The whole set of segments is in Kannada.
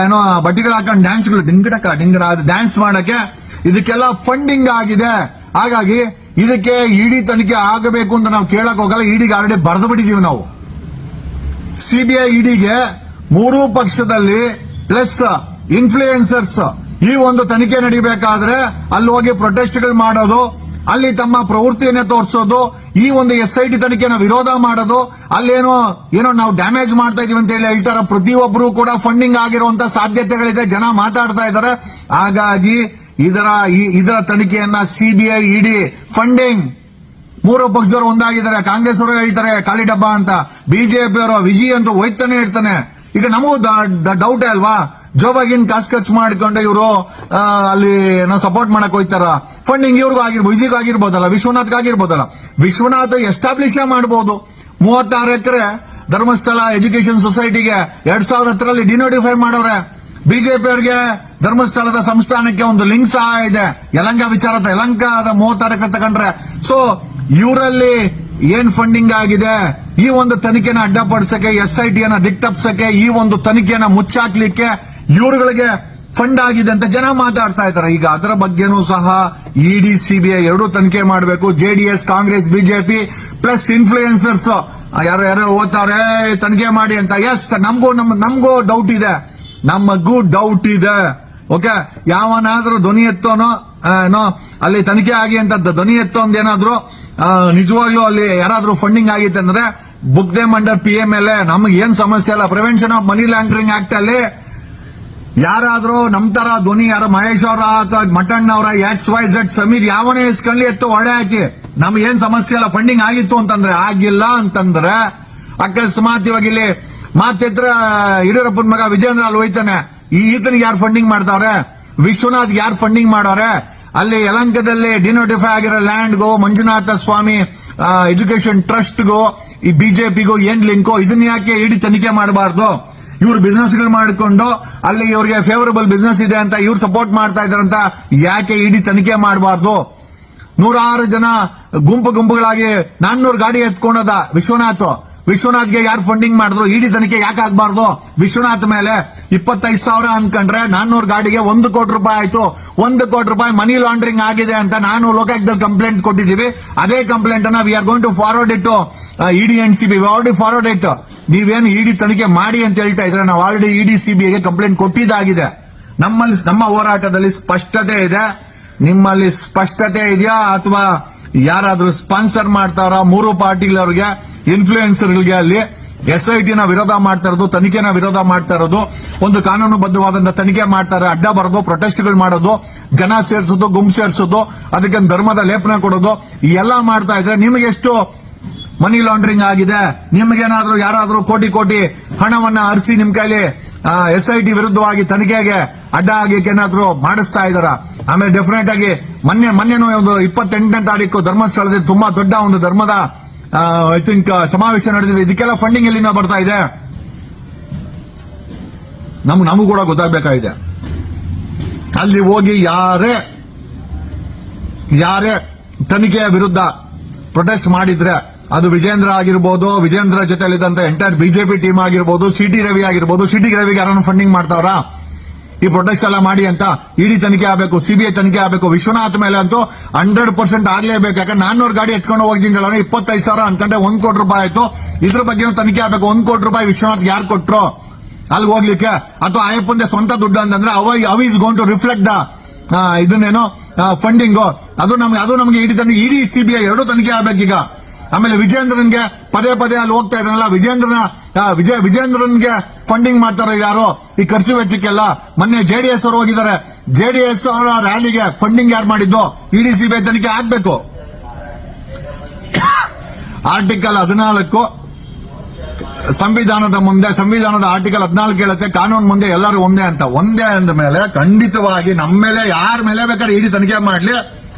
ಏನೋ ಬಟ್ಟಿಗಳು ಹಾಕೊಂಡು ಡ್ಯಾನ್ಸ್ಗಳು ಡಿಂಗಡ ಡ್ಯಾನ್ಸ್ ಮಾಡಕ್ಕೆ ಇದಕ್ಕೆಲ್ಲ ಫಂಡಿಂಗ್ ಆಗಿದೆ. ಹಾಗಾಗಿ ಇದಕ್ಕೆ ಇಡಿ ತನಿಖೆ ಆಗಬೇಕು ಅಂತ ನಾವು ಕೇಳಕ್ ಹೋಗಲ್ಲ. ಇಡಿಗೆ ಆಲ್ರೆಡಿ ಬರೆದು ಬಿಟ್ಟಿದೀವಿ ನಾವು. ಸಿಬಿಐ ಇಡಿಗೆ ಮೂರೂ ಪಕ್ಷದಲ್ಲಿ ಪ್ಲಸ್ ಇನ್ಫ್ಲೂಯೆನ್ಸರ್ಸ್ ಈ ಒಂದು ತನಿಖೆ ನಡೀಬೇಕಾದ್ರೆ ಅಲ್ಲಿ ಹೋಗಿ ಪ್ರೊಟೆಸ್ಟ್ಗಳು ಮಾಡೋದು, ಅಲ್ಲಿ ತಮ್ಮ ಪ್ರವೃತ್ತಿಯನ್ನೇ ತೋರಿಸೋದು, ಈ ಒಂದು SIT ತನಿಖೆನ ವಿರೋಧ ಮಾಡೋದು, ಅಲ್ಲೇನೋ ನಾವು ಡ್ಯಾಮೇಜ್ ಮಾಡ್ತಾ ಇದೀವಿ ಅಂತ ಹೇಳಿ ಹೇಳ್ತಾರೆ. ಪ್ರತಿಯೊಬ್ಬರು ಕೂಡ ಫಂಡಿಂಗ್ ಆಗಿರುವಂತ ಸಾಧ್ಯತೆಗಳಿದೆ, ಜನ ಮಾತಾಡ್ತಾ ಇದ್ದಾರೆ. ಹಾಗಾಗಿ ಇದರ ತನಿಖೆಯನ್ನ ಸಿಬಿಐ ಇಡಿ ಫಂಡಿಂಗ್ ಮೂರು ಪಕ್ಷದವರು ಒಂದಾಗಿದ್ದಾರೆ. ಕಾಂಗ್ರೆಸ್ ಅವರು ಹೇಳ್ತಾರೆ ಖಾಲಿ ಡಬ್ಬ ಅಂತ, ಬಿಜೆಪಿ ಅವರು ವಿಜಿ ಅಂತ ಹೋಯ್ತಾನೆ ಇರ್ತಾನೆ. ಈಗ ನಮಗೂ ಡೌಟೇ ಅಲ್ವಾ, ಜೋಬಾಗಿನ್ ಕಾಸು ಖರ್ಚು ಮಾಡಿಕೊಂಡು ಇವರು ಅಲ್ಲಿ ಸಪೋರ್ಟ್ ಮಾಡಕ್ ಹೋಯ್ತಾರ. ಫಂಡಿಂಗ್ ಇವ್ರಿಗೂ ಆಗಿರ್ಬೋದು, ವಿಜಿಗೂ ಆಗಿರ್ಬೋದಲ್ಲ, ವಿಶ್ವನಾಥ್ ಆಗಿರ್ಬೋದಲ್ಲ. ವಿಶ್ವನಾಥ್ ಎಸ್ಟಾಬ್ಲಿಷ್ ಮಾಡಬಹುದು. 36 ಎಕರೆ ಧರ್ಮಸ್ಥಳ ಎಜುಕೇಶನ್ ಸೊಸೈಟಿಗೆ 2010ರಲ್ಲಿ ಡಿನೋಟಿಫೈ ಮಾಡೋರೆ. ಬಿಜೆಪಿ ಅವರಿಗೆ ಧರ್ಮಸ್ಥಳದ ಸಂಸ್ಥಾನಕ್ಕೆ ಒಂದು ಲಿಂಕ್ ಸಹ ಇದೆ. ಯಲಂಕ ವಿಚಾರದ ಯಲಂಕದ 36 ಎಕರೆ ತಗೊಂಡ್ರೆ. ಸೊ ಇವರಲ್ಲಿ ಏನ್ ಫಂಡಿಂಗ್ ಆಗಿದೆ, ಈ ಒಂದು ತನಿಖೆನ ಅಡ್ಡಪಡಿಸಕ್ಕೆ, SIT ಅನ್ನ ದಿಕ್ತಪ್ಸಕ್ಕೆ, ಈ ಒಂದು ತನಿಖೆನ ಮುಚ್ಚಾಕ್ಲಿಕ್ಕೆ ಇವರುಗಳಿಗೆ ಫಂಡ್ ಆಗಿದೆ ಅಂತ ಜನ ಮಾತಾಡ್ತಾ ಇದ್ದಾರೆ. ಈಗ ಅದರ ಬಗ್ಗೆನೂ ಸಹ ಇಡಿ ಸಿಬಿಐ ಎರಡೂ ತನಿಖೆ ಮಾಡಬೇಕು. JDS, Congress, BJP plus influencers ಯಾರು ಓದ್ತಾರೆ ತನಿಖೆ ಮಾಡಿ ಅಂತ. ಎಸ್, ನಮಗೂ ಡೌಟ್ ಇದೆ, ನಮಗೂ ಡೌಟ್ ಇದೆ. ಓಕೆ, ಯಾವನಾದ್ರೂ ಧ್ವನಿ ಎತ್ತೋನೋ ಅಲ್ಲಿ ತನಿಖೆ ಆಗಿ ಅಂತ ಧ್ವನಿ ಎತ್ತೊಂದೇನಾದ್ರೂ ನಿಜವಾಗ್ಲೂ ಅಲ್ಲಿ ಯಾರಾದ್ರೂ ಫಂಡಿಂಗ್ ಆಗಿತ್ತು ಅಂದ್ರೆ ಬುಕ್ ದೇಮ್ ಅಂಡರ್ PMLA. ನಮ್ಗೆ ಏನ್ ಸಮಸ್ಯೆ ಇಲ್ಲ. Prevention of money laundering act ಅಲ್ಲಿ ಯಾರಾದ್ರೂ ನಮ್ ತರ ಧ್ವನಿ, ಯಾರು ಮಹೇಶ್ ಅವರ ಅಥವಾ ಮಟಣ್ಣ ಅವರ XYZ ಸಮೀರ್ ಯಾವನೇ ಇಸ್ಕೊಂಡ್ಲಿ ಎತ್ತು ಹೊಡೆ ಹಾಕಿ, ನಮ್ಗೆ ಏನ್ ಸಮಸ್ಯೆ ಇಲ್ಲ. ಫಂಡಿಂಗ್ ಆಗಿತ್ತು ಅಂತಂದ್ರೆ, ಆಗಿಲ್ಲ ಅಂತಂದ್ರೆ ಅಕಸ್ಮಾತ್ ಇವಾಗ ಇಲ್ಲಿ ಮಾತಿತ್ರ ಯಡಿಯೂರಪ್ಪನ ಮಗ ವಿಜೇಂದ್ರ ಅಲ್ಲಿ ಹೋಯ್ತಾನೆ, ಈತನಿಗೆ ಯಾರು ಫಂಡಿಂಗ್ ಮಾಡ್ತಾವ್ರೆ, ವಿಶ್ವನಾಥ್ ಯಾರು ಫಂಡಿಂಗ್ ಮಾಡೋರೆ, ಅಲ್ಲಿ ಯಲಂಕದಲ್ಲಿ ಡಿನೋಟಿಫೈ ಆಗಿರೋ ಲ್ಯಾಂಡ್ಗೋ, ಮಂಜುನಾಥ ಸ್ವಾಮಿ ಎಜುಕೇಶನ್ ಟ್ರಸ್ಟ್ಗೋ, ಈ ಬಿಜೆಪಿಗೂ ಏನ್ ಲಿಂಕೋ, ಇದನ್ನ ಯಾಕೆ ಇಡಿ ತನಿಖೆ ಮಾಡಬಾರ್ದು? ಇವ್ರು ಬಿಸ್ನೆಸ್ ಗಳು ಮಾಡಿಕೊಂಡು ಅಲ್ಲಿ ಇವ್ರಿಗೆ ಫೇವರಬಲ್ ಬಿಸ್ನೆಸ್ ಇದೆ ಅಂತ ಇವ್ರು ಸಪೋರ್ಟ್ ಮಾಡ್ತಾ ಇದಾರಂತ ಯಾಕೆ ಇಡಿ ತನಿಖೆ ಮಾಡಬಾರ್ದು? 106 ಜನ ಗುಂಪುಗಳಾಗಿ 400 ಗಾಡಿ ಎತ್ಕೊಂಡದ ವಿಶ್ವನಾಥ್ಗೆ ಯಾರು ಫಂಡಿಂಗ್ ಮಾಡಿದ್ರು? ಇಡಿ ತನಿಖೆ ಯಾಕೆ ಆಗ್ಬಾರ್ದು? ವಿಶ್ವನಾಥ್ ಮೇಲೆ 25,000 ಅನ್ಕೊಂಡ್ರೆ 400 ಗಾಡಿಗೆ 1 ಕೋಟಿ ರೂಪಾಯಿ ಆಯ್ತು. 1 ಕೋಟಿ ರೂಪಾಯಿ ಮನಿ ಲಾಂಡ್ರಿಂಗ್ ಆಗಿದೆ ಅಂತ ನಾನು ಲೋಕಾಯುಕ್ತದಲ್ಲಿ ಕಂಪ್ಲೇಂಟ್ ಕೊಟ್ಟಿದ್ದೀವಿ. ಅದೇ ಕಂಪ್ಲೇಂಟ್ ಅನ್ನ we are going to forward it ED and CBI. Already forward it. ನೀವೇನು ಇಡಿ ತನಿಖೆ ಮಾಡಿ ಅಂತ ಹೇಳ್ತಾ ಇದ್ರೆ, ನಾವು ಆಲ್ರೆಡಿ ಇಡಿ ಸಿಬಿಐಗೆ ಕಂಪ್ಲೇಂಟ್ ಕೊಟ್ಟಿದ್ದಾಗಿದೆ. ನಮ್ಮ ಹೋರಾಟದಲ್ಲಿ ಸ್ಪಷ್ಟತೆ ಇದೆ. ನಿಮ್ಮಲ್ಲಿ ಸ್ಪಷ್ಟತೆ ಇದೆಯಾ? ಅಥವಾ ಯಾರಾದ್ರೂ ಸ್ಪಾನ್ಸರ್ ಮಾಡ್ತಾರ ಮೂರು ಪಾರ್ಟಿಗಳವ್ರಿಗೆ, ಇನ್ಫ್ಲೂಯೆನ್ಸರ್ಗಳಿಗೆ ಅಲ್ಲಿ SIT ನ ವಿರೋಧ ಮಾಡ್ತಾ ಇರೋದು, ತನಿಖೆನ ವಿರೋಧ ಮಾಡ್ತಾ ಇರೋದು, ಒಂದು ಕಾನೂನುಬದ್ಧವಾದಂತಹ ತನಿಖೆ ಮಾಡ್ತಾರೆ, ಅಡ್ಡ ಬರೋದು, ಪ್ರೊಟೆಸ್ಟ್ಗಳು ಮಾಡೋದು, ಜನ ಸೇರಿಸೋದು, ಗುಂಪು ಸೇರಿಸೋದು, ಅದಕ್ಕೆ ಧರ್ಮದ ಲೇಪನ ಕೊಡೋದು, ಎಲ್ಲ ಮಾಡ್ತಾ ಇದ್ರೆ ನಿಮಗೆ ಎಷ್ಟು ಮನಿ ಲಾಂಡ್ರಿಂಗ್ ಆಗಿದೆ? ನಿಮ್ಗೇನಾದ್ರೂ ಯಾರಾದ್ರೂ ಕೋಟಿ ಹಣವನ್ನ ಹರಿಸಿ ನಿಮ್ ಕೈಲಿ SIT ವಿರುದ್ಧವಾಗಿ ತನಿಖೆಗೆ ಅಡ್ಡ ಆಗಿಕ್ಕೆ ಏನಾದ್ರೂ ಮಾಡಿಸ್ತಾ ಇದಾರ? ಆಮೇಲೆ ಡೆಫಿನೆಟ್ ಆಗಿ ಮೊನ್ನೆನೂ ಒಂದು 28ನೇ ತಾರೀಕು ಧರ್ಮಸ್ಥಳದಲ್ಲಿ ತುಂಬಾ ದೊಡ್ಡ ಒಂದು ಧರ್ಮದ ಐ ಥಿಂಕ್ ಸಮಾವೇಶ ನಡೆದಿದೆ. ಇದಕ್ಕೆಲ್ಲ ಫಂಡಿಂಗ್ ಎಲ್ಲಿಂದ ಬರ್ತಾ ಇದೆ? ನಮಗೂ ಕೂಡ ಗೊತ್ತಾಗಬೇಕಾಗಿದೆ. ಅಲ್ಲಿ ಹೋಗಿ ಯಾರೇ ತನಿಖೆಯ ವಿರುದ್ಧ ಪ್ರೊಟೆಸ್ಟ್ ಮಾಡಿದ್ರೆ, ಅದು ವಿಜೇಂದ್ರ ಆಗಿರ್ಬೋದು, ವಿಜೇಂದ್ರ ಜೊತೆಲಿದ್ದಂತ ಎಂಟೈರ್ ಬಿಜೆಪಿ ಟೀಮ್ ಆಗಿರ್ಬೋದು, CT ರವಿ ಆಗಿರ್ಬೋದು. CT ರವಿಗೆ ಯಾರನ್ನು ಫಂಡಿಂಗ್ ಮಾಡ್ತಾವ್ರ ಈ ಪ್ರೊಟೆಸ್ಟ್ ಎಲ್ಲ ಮಾಡಿ ಅಂತ? ಇಡಿ ತನಿಖೆ ಆಗಬೇಕು, ಸಿಬಿಐ ತನಿಖೆ ಆಗಬೇಕು. ವಿಶ್ವನಾಥ್ ಮೇಲೆ ಅಂತೂ 100% ಆಗ್ಲೇಬೇಕು. ಯಾಕಂದ್ರೆ 400 ಗಾಡಿ ಎತ್ಕೊಂಡು ಹೋಗಿದ್ದೀನಿ, 25,000 ಅನ್ಕೊಂಡ್ರೆ 1 ಕೋಟಿ ರೂಪಾಯಿ ಆಯ್ತು. ಇದ್ರ ಬಗ್ಗೆ ತನಿಖೆ ಆಗಬೇಕು. 1 ಕೋಟಿ ರೂಪಾಯಿ ವಿಶ್ವನಾಥ್ ಯಾರು ಕೊಟ್ರು ಅಲ್ಲಿ ಹೋಗ್ಲಿಕ್ಕೆ? ಅಥವಾ ಅಯ್ಯಪ್ಪಂದೆ ಸ್ವಂತ ದುಡ್ಡು ಅಂತಂದ್ರೆ how is gone to reflect the ಇದನ್ನೇನೋ ಫಂಡಿಂಗು. ಅದು ನಮಗೆ ಇಡಿ ಸಿಬಿಐ ಎರಡೂ ತನಿಖೆ ಆಗ್ಬೇಕೀಗ. ಆಮೇಲೆ ವಿಜೇಂದ್ರನ್ಗೆ ಪದೇ ಅಲ್ಲಿ ಹೋಗ್ತಾ ಇದ್ದಾನಲ್ಲ, ವಿಜೇಂದ್ರನ್ಗೆ ಫಂಡಿಂಗ್ ಮಾಡ್ತಾರೆ ಯಾರು ಈ ಖರ್ಚು ವೆಚ್ಚಕ್ಕೆಲ್ಲ? ಮೊನ್ನೆ JDS ಅವರು ಹೋಗಿದ್ದಾರೆ. JDS ಅವರ ರ್ಯಾಲಿಗೆ ಫಂಡಿಂಗ್ ಯಾರು ಮಾಡಿದ್ದು? ಇಡಿ ಸಿಬಿಐ ತನಿಖೆ ಆಗ್ಬೇಕು. ಆರ್ಟಿಕಲ್ 14 ಸಂವಿಧಾನದ ಆರ್ಟಿಕಲ್ 14 ಹೇಳುತ್ತೆ, ಕಾನೂನು ಮುಂದೆ ಎಲ್ಲರೂ ಒಂದೇ ಅಂತ. ಒಂದೇ ಅಂದ ಮೇಲೆ ಖಂಡಿತವಾಗಿ ನಮ್ಮ ಮೇಲೆ ಯಾರ ಮೇಲೆ ಬೇಕಾದ್ರೆ ಇಡಿ ತನಿಖೆ ಮಾಡ್ಲಿ.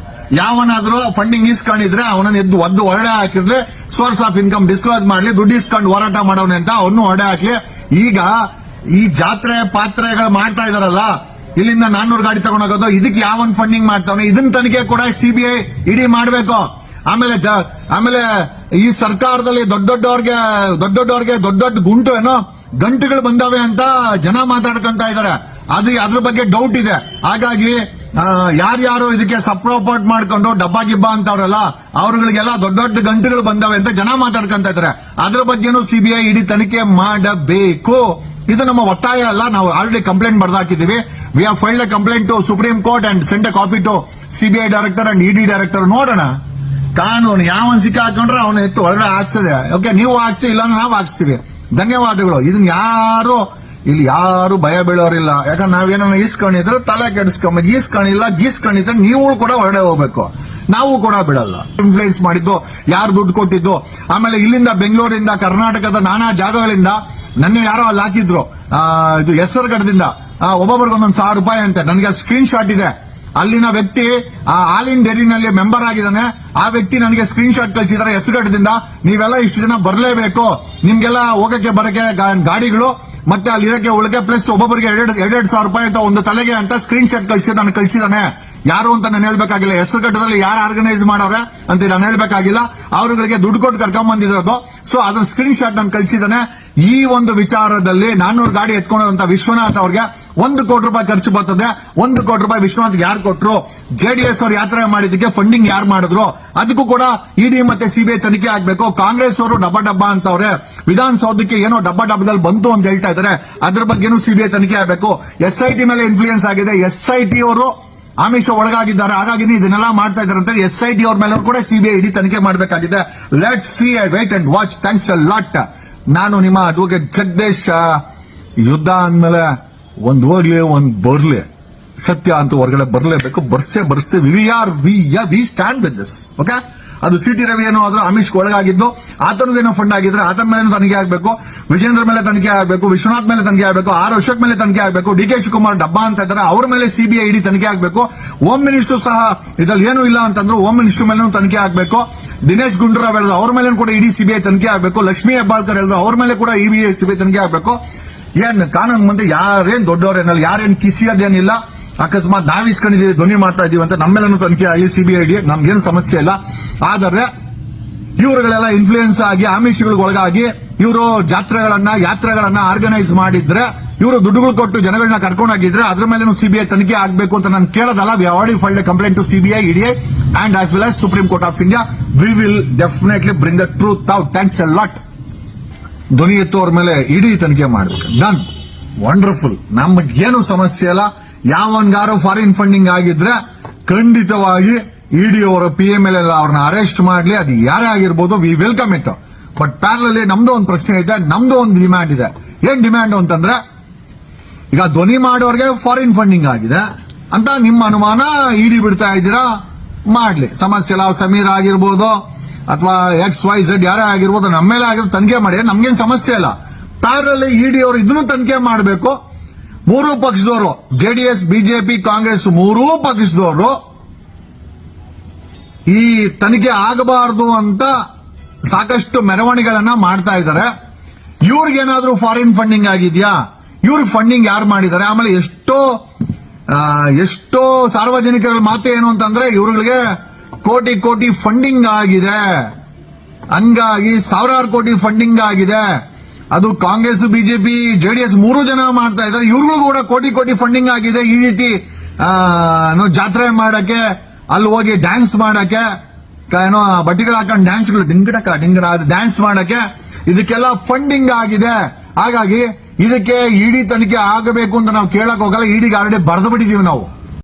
ಯಾವನಾದ್ರೂ ಫಂಡಿಂಗ್ ಇಸ್ಕೊಂಡಿದ್ರೆ ಅವನನ್ನ ಒದ್ದು ಹೊರಡೆ ಹಾಕಿರ್ಲಿ, ಸೋರ್ಸ್ ಆಫ್ ಇನ್ಕಮ್ ಡಿಸ್ಕ್ಲೋಸ್ ಮಾಡ್ಲಿ, ದುಡ್ಡು ಇಸ್ಕೊಂಡು ಹೋರಾಟ ಮಾಡೋನೆ ಅಂತ ಅವನು ಹೊರಡೆ ಹಾಕ್ಲಿ. ಈಗ ಈ ಜಾತ್ರೆ ಪಾತ್ರೆಗಳು ಮಾಡ್ತಾ ಇದಾರಲ್ಲ, ಇಲ್ಲಿಂದ 400 ಗಾಡಿ ತಗೊಂಡೋಗೋದು, ಇದಕ್ಕೆ ಯಾವನ್ ಫಂಡಿಂಗ್ ಮಾಡ್ತಾವನೆ? ಇದನ್ನ ತನಿಖೆ ಕೂಡ ಸಿಬಿಐ ಇಡಿ ಮಾಡಬೇಕು. ಆಮೇಲೆ ಈ ಸರ್ಕಾರದಲ್ಲಿ ದೊಡ್ಡ ಗುಂಟು ಏನೋ ಗಂಟುಗಳು ಬಂದಾವೆ ಅಂತ ಜನ ಮಾತಾಡ್ಕೊಂತ ಇದಾರೆ. ಅದ್ರ ಬಗ್ಗೆ ಡೌಟ್ ಇದೆ. ಹಾಗಾಗಿ ಯಾರ್ಯಾರು ಇದಕ್ಕೆ ಸಪ್ರೋಪೋರ್ಟ್ ಮಾಡ್ಕೊಂಡು ಡಬ್ಬಾ ಗಿಬ್ಬಾ ಅಂತವ್ರಲ್ಲ ಅವ್ರಗಳಿಗೆಲ್ಲ ದೊಡ್ಡ ದೊಡ್ಡ ಗಂಟುಗಳು ಬಂದಾವೆ ಅಂತ ಜನ ಮಾತಾಡ್ಕೊಂತ ಇದಾರೆ. ಅದ್ರ ಬಗ್ಗೆನೂ ಸಿಬಿಐ ಇಡಿ ತನಿಖೆ ಮಾಡಬೇಕು. ಇದು ನಮ್ಮ ಒತ್ತಾಯ ಅಲ್ಲ. ನಾವು ಆಲ್ರೆಡಿ ಕಂಪ್ಲೇಂಟ್ ಬರ್ದಾಕಿದೀವಿ. We have filed a complaint to supreme court and send a copy to CBI director and ED director. ನೋಡೋಣ ಕಾನೂನು ಯಾವನ್ ಸಿಕ್ಕ ಹಾಕೊಂಡ್ರೆ ಅವನ ಎತ್ತು ಹೊರಗಡೆ ಹಾಕ್ಸದೆ. ಓಕೆ, ನೀವು ಹಾಕ್ಸಿ, ಇಲ್ಲ ನಾವು ಹಾಕ್ಸ್ತೀವಿ. ಧನ್ಯವಾದಗಳು. ಇದನ್ನ ಯಾರು ಭಯ ಬೀಳೋರಿಲ್ಲ. ಯಾಕಂದ್ರೆ ನಾವೇನ ಈಸ್ಕೊಂಡಿದ್ರೆ ತಲೆ ಕೆಡಿಸ್ಕೊಂಬ, ಗೀಸ್ಕೊಂಡಿದ್ರೆ ನೀವು ಕೂಡ ಹೊರಗಡೆ ಹೋಗ್ಬೇಕು. ನಾವು ಕೂಡ ಬಿಡಲ್ಲ. ಇನ್ಫ್ಲೂಯೆನ್ಸ್ ಮಾಡಿದ್ದು ಯಾರು, ದುಡ್ಡು ಕೊಟ್ಟಿದ್ದು, ಆಮೇಲೆ ಇಲ್ಲಿಂದ ಬೆಂಗಳೂರಿಂದ ಕರ್ನಾಟಕದ ನಾನಾ ಜಾಗಗಳಿಂದ ನನ್ನೆ ಯಾರೋ ಅಲ್ಲಿ ಹಾಕಿದ್ರು. ಇದು ಹೆಸರುಗಡದಿಂದ ಒಬ್ಬೊಬ್ಬರಿಗೊಂದೊಂದು ₹1,000 ಅಂತೆ. ನನಗೆ ಸ್ಕ್ರೀನ್ ಶಾಟ್ ಇದೆ. ಅಲ್ಲಿನ ವ್ಯಕ್ತಿ ಆಲ್ ಇನ್ ಡೈರಿನಲ್ಲಿ ಮೆಂಬರ್ ಆಗಿದ್ದಾನೆ. ಆ ವ್ಯಕ್ತಿ ನನಗೆ ಸ್ಕ್ರೀನ್ ಶಾಟ್ ಕಳಿಸಿದ್ದಾರೆ ಹೆಸರುಗಡದಿಂದ. ನೀವೆಲ್ಲ ಇಷ್ಟು ಜನ ಬರಲೇಬೇಕು, ನಿಮ್ಗೆಲ್ಲ ಹೋಗಕ್ಕೆ ಬರಕ್ಕೆ ಗಾಡಿಗಳು ಮತ್ತೆ ಅಲ್ಲಿ ಇರಕ್ಕೆ ಉಳಿಕೆ ಪ್ಲಸ್ ಒಬ್ಬೊಬ್ಬರಿಗೆ ₹2,000 ಅಂತ ಒಂದು ತಲೆಗೆ ಅಂತ ಸ್ಕ್ರೀನ್ ಶಾಟ್ ಕಳಿಸಿದಾನೆ. ಯಾರು ಅಂತ ನಾನು ಹೇಳ್ಬೇಕಾಗಿಲ್ಲ. ಹೆಸರುಘಟ್ಟದಲ್ಲಿ ಯಾರು ಆರ್ಗನೈಸ್ ಮಾಡೋರೆ ಅಂತ ನಾನು ಹೇಳ್ಬೇಕಾಗಿಲ್ಲ. ಅವರುಗಳಿಗೆ ದುಡ್ಡು ಕೊಟ್ಟು ಕರ್ಕೊಂಡ್ ಬಂದಿರೋದು. ಸೊ ಅದ್ರ ಸ್ಕ್ರೀನ್ ಶಾಟ್ ನಾನು ಕಳಿಸಿದಾನೆ. ಈ ಒಂದು ವಿಚಾರದಲ್ಲಿ 400 ಗಾಡಿ ಎತ್ಕೊಂಡಂತ ವಿಶ್ವನಾಥ್ ಅವ್ರಿಗೆ ₹1,00,00,000 ಖರ್ಚು ಬರ್ತದೆ. ₹1,00,00,000 ವಿಶ್ವನಾಥ್ ಯಾರು ಕೊಟ್ರು, ಜೆಡಿಎಸ್ ಅವರು ಯಾತ್ರೆ ಮಾಡಿದಕ್ಕೆ ಫಂಡಿಂಗ್ ಯಾರು ಮಾಡಿದ್ರು, ಅದಕ್ಕೂ ಕೂಡ ಇಡಿ ಮತ್ತೆ ಸಿಬಿಐ ತನಿಖೆ ಆಗ್ಬೇಕು. ಕಾಂಗ್ರೆಸ್ ಅವರು ಡಬ್ಬ ಅಂತವ್ರೆ. ವಿಧಾನಸೌಧಕ್ಕೆ ಏನೋ ಡಬ್ಬದಲ್ಲಿ ಬಂತು ಅಂತ ಹೇಳ್ತಾ ಇದಾರೆ. ಅದ್ರ ಬಗ್ಗೆನೂ ಸಿಬಿಐ ತನಿಖೆ ಆಗ್ಬೇಕು. SIT ಮೇಲೆ ಇನ್ಫ್ಲೂಯೆನ್ಸ್ ಆಗಿದೆ. SIT ಅವರು ಆಮಿಷ ಒಳಗಾಗಿದ್ದಾರೆ. ಹಾಗಾಗಿ ಇದನ್ನೆಲ್ಲ ಮಾಡ್ತಾ ಇದ್ದಾರೆ ಅಂತ SIT ಅವ್ರ ಮೇಲೆ ಕೂಡ ಸಿಬಿಐ ಇಡಿ ತನಿಖೆ ಮಾಡಬೇಕಾಗಿದೆ. Let see, wait and watch. Thanks a lot. ನಾನು ನಿಮ್ಮ ಅಡ್ವೊಕೇಟ್ ಜಗದೀಶ್. ಯುದ್ಧ ಅಂದ್ಮೇಲೆ ಒಂದ್ ಹೋಗ್ಲಿ ಒಂದ್ ಬರ್ಲಿ, ಸತ್ಯ ಅಂತೂ ಹೊರಗಡೆ ಬರಲೇಬೇಕು. ಬರ್ಸ್ತೀವಿ. We stand with this. Okay, ಅದು CT ರವಿ ಏನೋ ಆದ್ರೂ ಅಮಿಷ್ಗೆ ಒಳಗಾಗಿದ್ದು, ಆತನಿಗೇನೋ ಫಂಡ್ ಆಗಿದ್ರೆ ಆತನ ಮೇಲೆ ತನಿಖೆ ಆಗಬೇಕು. ವಿಜೇಂದ್ರ ಮೇಲೆ ತನಿಖೆ ಆಗಬೇಕು. ವಿಶ್ವನಾಥ್ ಮೇಲೆ ತನಿಖೆ ಆಗಬೇಕು. ಅಶೋಕ್ ಮೇಲೆ ತನಿಖೆ ಆಗಬೇಕು. DK ಶಿವಕುಮಾರ್ ಡಬ್ಬಾ ಅಂತ ಇದ್ದಾರೆ, ಅವ್ರ ಮೇಲೆ ಸಿಬಿಐ ಇಡಿ ತನಿಖೆ ಆಗಬೇಕು. ಹೋಮ್ ಮಿನಿಸ್ಟರ್ ಸಹ ಇದ್ರಲ್ಲಿ ಏನೂ ಇಲ್ಲ ಅಂತಂದ್ರು ಹೋಮ್ ಮಿನಿಸ್ಟರ್ ಮೇಲೆ ತನಿಖೆ ಆಗಬೇಕು. ದಿನೇಶ್ ಗುಂಡೂರಾವ್ ಹೇಳಿದ್ರು ಅವ್ರ ಮೇಲೆ ಕೂಡ ಇಡಿ ಸಿಬಿಐ ತನಿಖೆ ಆಗಬೇಕು. ಲಕ್ಷ್ಮೀ ಹೆಬ್ಬಾಳ್ಕರ್ ಹೇಳಿದ್ರು ಅವ್ರ ಮೇಲೆ ಕೂಡ ಸಿಬಿಐ ತನಿಖೆ ಆಗಬೇಕು. ಏನ್ ಕಾನೂನು ಮುಂದೆ ಯಾರೇನ್ ದೊಡ್ಡವರೇನಲ್ಲ, ಯಾರೇನ್ ಕಿಸಿಯೋದೇನಿಲ್ಲ. ಅಕಸ್ಮಾತ್ ನಾವ್ ಇಸ್ಕೊಂಡಿದೀವಿ, ಧ್ವನಿ ಮಾಡ್ತಾ ಇದೀವಿ ಅಂತ ನಮ್ಮೆಲ್ಲೂ ತನಿಖೆ ಆಗಿ ಸಿಬಿಐ ನಮ್ಗೇನು ಸಮಸ್ಯೆ ಇಲ್ಲ. ಆದರೆ ಇವರುಗಳೆಲ್ಲ ಇನ್ಫ್ಲೂಯೆನ್ಸ್ ಆಗಿ ಆಮಿಷಗಳಿಗೆ ಒಳಗಾಗಿ ಇವರು ಯಾತ್ರೆಗಳನ್ನ ಆರ್ಗನೈಸ್ ಮಾಡಿದ್ರೆ, ಇವರು ದುಡ್ಡುಗಳು ಕೊಟ್ಟು ಜನಗಳನ್ನ ಕರ್ಕೊಂಡೋಗಿದ್ರೆ ಅದ್ರ ಮೇಲೆ ಸಿಬಿಐ ತನಿಖೆ ಆಗಬೇಕು ಅಂತ ನಾನು ಕೇಳೋದಲ್ಲ. We already filed a complaint to CBI, ED and as well as supreme court of India. We will definitely bring the truth out. Thanks a lot. ಧ್ವನಿ ಎತ್ತುವರ ಮೇಲೆ ಇಡಿ ತನಿಖೆ ಮಾಡಬೇಕು. Done, wonderful. ನಮಗೇನು ಸಮಸ್ಯೆ ಇಲ್ಲ. ಯಾವನ್ಗಾರು ಫಾರಿನ್ ಫಂಡಿಂಗ್ ಆಗಿದ್ರೆ ಖಂಡಿತವಾಗಿ ಇಡಿ ಅವರ PML ಅವ್ರನ್ನ ಅರೆಸ್ಟ್ ಮಾಡಲಿ. ಅದು ಯಾರೇ ಆಗಿರ್ಬೋದು, ವಿ ವೆಲ್ಕಮ್ ಇಟ್. ಬಟ್ ಪ್ಯಾರಲಲ್ಲಿ ನಮ್ದು ಒಂದು ಪ್ರಶ್ನೆ ಇದೆ, ನಮ್ದು ಒಂದು ಡಿಮ್ಯಾಂಡ್ ಇದೆ. ಏನ್ ಡಿಮ್ಯಾಂಡ್ ಅಂತಂದ್ರೆ, ಈಗ ಧ್ವನಿ ಮಾಡೋರ್ಗೆ ಫಾರಿನ್ ಫಂಡಿಂಗ್ ಆಗಿದೆ ಅಂತ ನಿಮ್ಮ ಅನುಮಾನ ಇಡಿ ಬಿಡ್ತಾ ಇದ್ದೀರಾ, ಮಾಡ್ಲಿ, ಸಮಸ್ಯೆ ಇಲ್ಲ. ಸಮೀರ್ ಆಗಿರ್ಬೋದು ಅಥವಾ XYZ ಯಾರೇ ಆಗಿರ್ಬೋದು, ನಮ್ಮ ಮೇಲೆ ಆಗಿರೋ ತನಿಖೆ ಮಾಡಿ, ನಮ್ಗೇನ್ ಸಮಸ್ಯೆ ಇಲ್ಲ. ಪ್ಯಾರಲಲ್ಲಿ ಇಡಿ ಅವರು ಇದನ್ನು ತನಿಖೆ ಮಾಡಬೇಕು. ಮೂರೂ ಪಕ್ಷದವರು, JDS, BJP, ಕಾಂಗ್ರೆಸ್, ಮೂರೂ ಪಕ್ಷದವರು ಈ ತನಿಖೆ ಆಗಬಾರದು ಅಂತ ಸಾಕಷ್ಟು ಮೆರವಣಿಗೆಗಳನ್ನ ಮಾಡ್ತಾ ಇದ್ದಾರೆ. ಇವ್ರಿಗೇನಾದ್ರೂ ಫಾರಿನ್ ಫಂಡಿಂಗ್ ಆಗಿದ್ಯಾ, ಇವ್ರಿಗೆ ಫಂಡಿಂಗ್ ಯಾರು ಮಾಡಿದ್ದಾರೆ, ಆಮೇಲೆ ಎಷ್ಟೋ ಸಾರ್ವಜನಿಕರ ಮಾತು ಏನು ಅಂತಂದ್ರೆ ಇವ್ರಿಗೆ ಕೋಟಿ ಫಂಡಿಂಗ್ ಆಗಿದೆ, ಹಂಗಾಗಿ ಸಾವಿರಾರು ಕೋಟಿ ಫಂಡಿಂಗ್ ಆಗಿದೆ. ಅದು ಕಾಂಗ್ರೆಸ್, ಬಿಜೆಪಿ, JDS ಮೂರು ಜನ ಮಾಡ್ತಾ ಇದ್ದಾರೆ. ಇವ್ರಿಗೂ ಕೂಡ ಕೋಟಿ ಫಂಡಿಂಗ್ ಆಗಿದೆ. ಈ ರೀತಿ ಜಾತ್ರೆ ಮಾಡಕ್ಕೆ, ಅಲ್ಲಿ ಹೋಗಿ ಡ್ಯಾನ್ಸ್ ಮಾಡಕ್ಕೆ, ಏನೋ ಬಟ್ಟೆಗಳು ಹಾಕೊಂಡು ಡ್ಯಾನ್ಸ್ಗಳು ಡಿಂಗಡ ಡ್ಯಾನ್ಸ್ ಮಾಡಕ್ಕೆ, ಇದಕ್ಕೆಲ್ಲ ಫಂಡಿಂಗ್ ಆಗಿದೆ. ಹಾಗಾಗಿ ಇದಕ್ಕೆ ಇಡಿ ತನಿಖೆ ಆಗಬೇಕು ಅಂತ ನಾವು ಕೇಳಕ್ ಹೋಗಲ್ಲ. ಇಡಿಗೆ ಆಲ್ರೆಡಿ ಬರೆದು ಬಿಟ್ಟಿದೀವಿ ನಾವು.